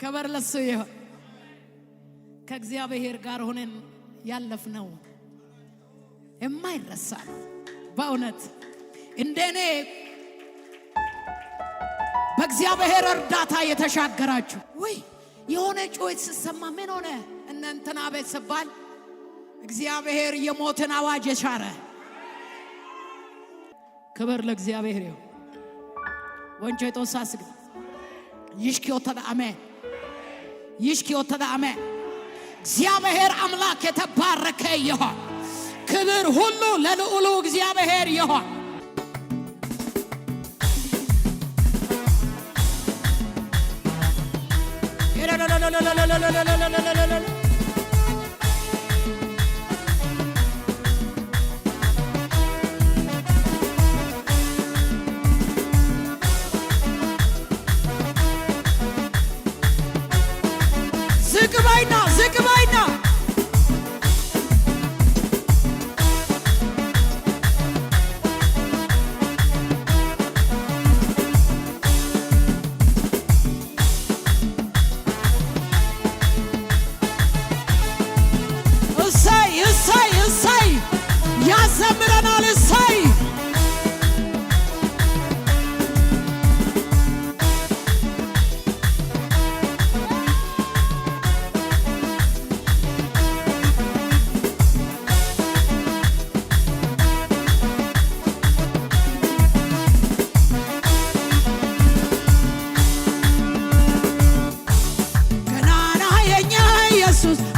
ክብር ለሱ ይሁን። ከእግዚአብሔር ጋር ሆነን ያለፍነው የማይረሳ ነው በእውነት። እንደኔ በእግዚአብሔር እርዳታ የተሻገራችሁ ወይ የሆነ ጩኸት ሲሰማ ምን ሆነ እንትና ቤት ሲባል እግዚአብሔር የሞትን አዋጅ የሻረ ክብር ለእግዚአብሔር ይሁን። ወንጀ ጦሳስግ ይሽኪዮተዳ አሜን ይሽኪዮተዳ አሜን። እግዚአብሔር አምላክ የተባረከ ይሁን። ክብር ሁሉ ለልዑሉ እግዚአብሔር ይሁን። ዝግባይና እሰይ ያዘምረናል። እሰይ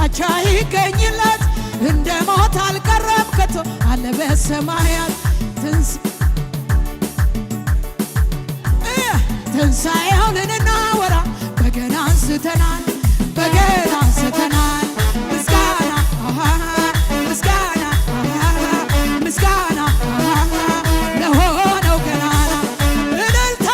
አቻ ይገኝለት እንደ ሞት አልቀረም ከቶ አለ በሰማያት ትንሣኤውን እናወራ በገና አንስተናል ምስጋና ለሆነው ገናና እልልታ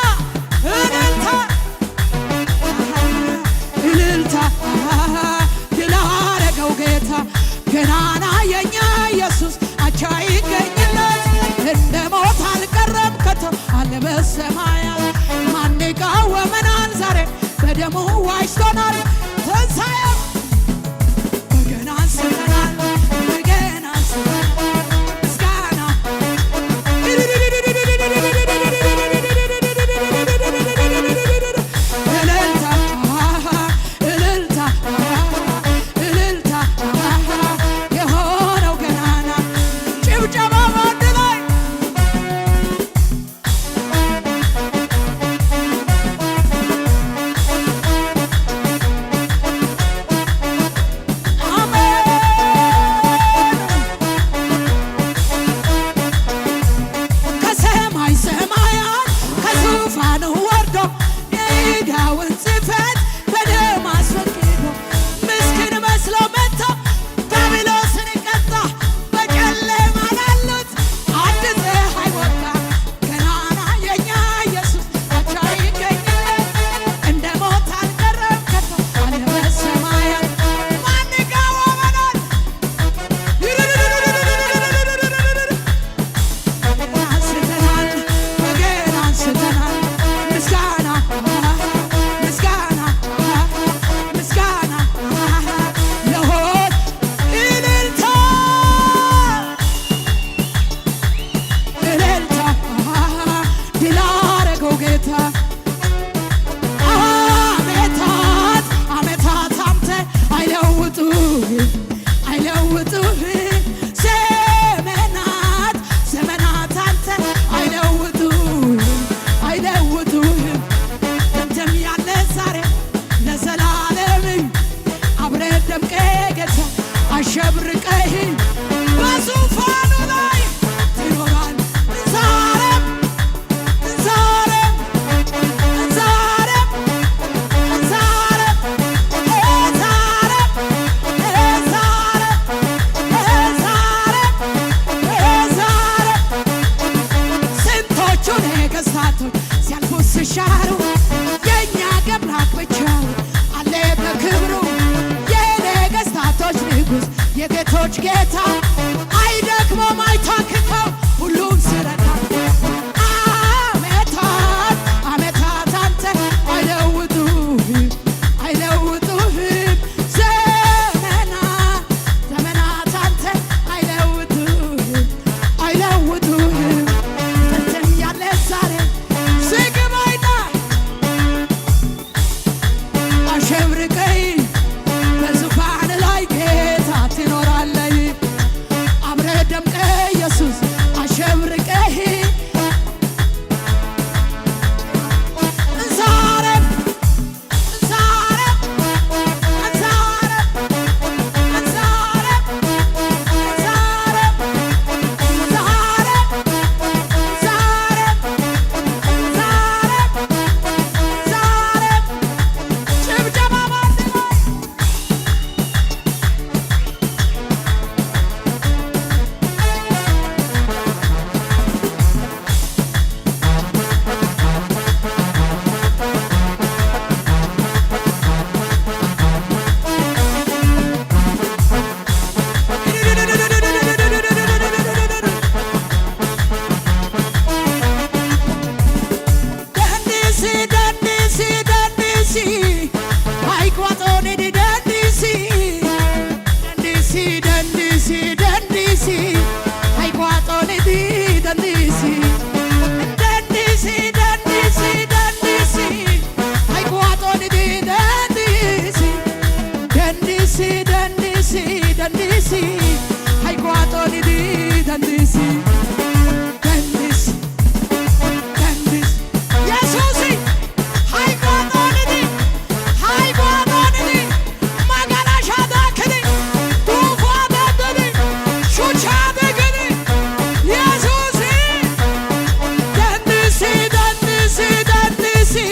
ገናና የኛ ኢየሱስ አቻ ይገኝለት እንደ ሞት አልቀረም ከቶ አለ በሰማያት። ማን ይቃወመናል? ዛሬ በደሙ ዋጅቶናል። ትንሣኤው በገና አንስተናል ምስጋና አሸብርቀህ በዙፋኑ ላይ ትኖራል። ስንቶቹ ነገሥታቶች ሲያልፉ ሲሻሩ የእኛ ገብራክ ብቻው አለ በክብሩ ንጉሥ የጌቶች ጌታ አይደክሞም አይታክተው ሁሉም ሲረዳ ዓመታት አንተ አይለውጡህም dandisi hai quatoni di dandisi dandisi dandisi Yesusi hai quatoni di magana shadakini tu fadadini shuchadakini Yesusi dandisi dandisi dandisi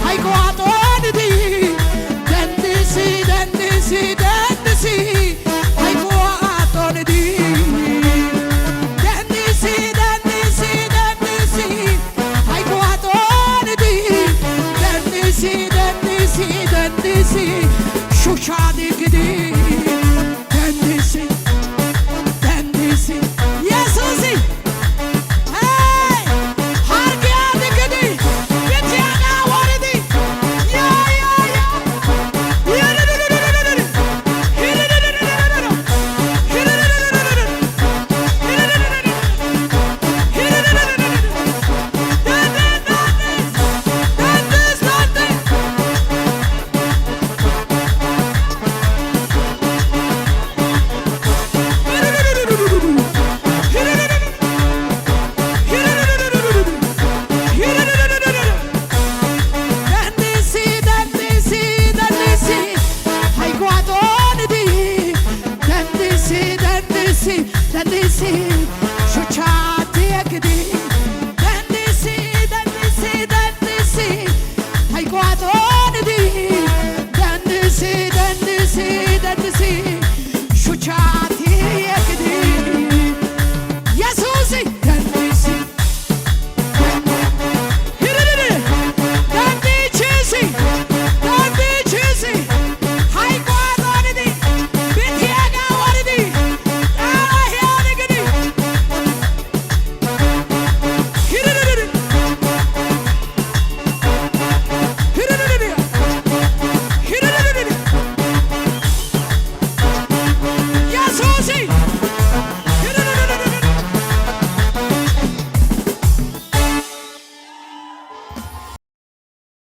hai quatoni di dandisi dandisi dandisi hai quatoni di dandisi dandisi dandisi hai quatoni di dandisi dandisi dandisi shuchadakini dandisi dandisi Yesusi hey hargyadakini bityaga waridi ya dandisi dandisi dandisi hai quatoni di dandisi dandisi dandisi shuchati agdi dandisi dandisi dandisi hai quatoni di dandisi dandisi dandisi shuchati agdi Yesusi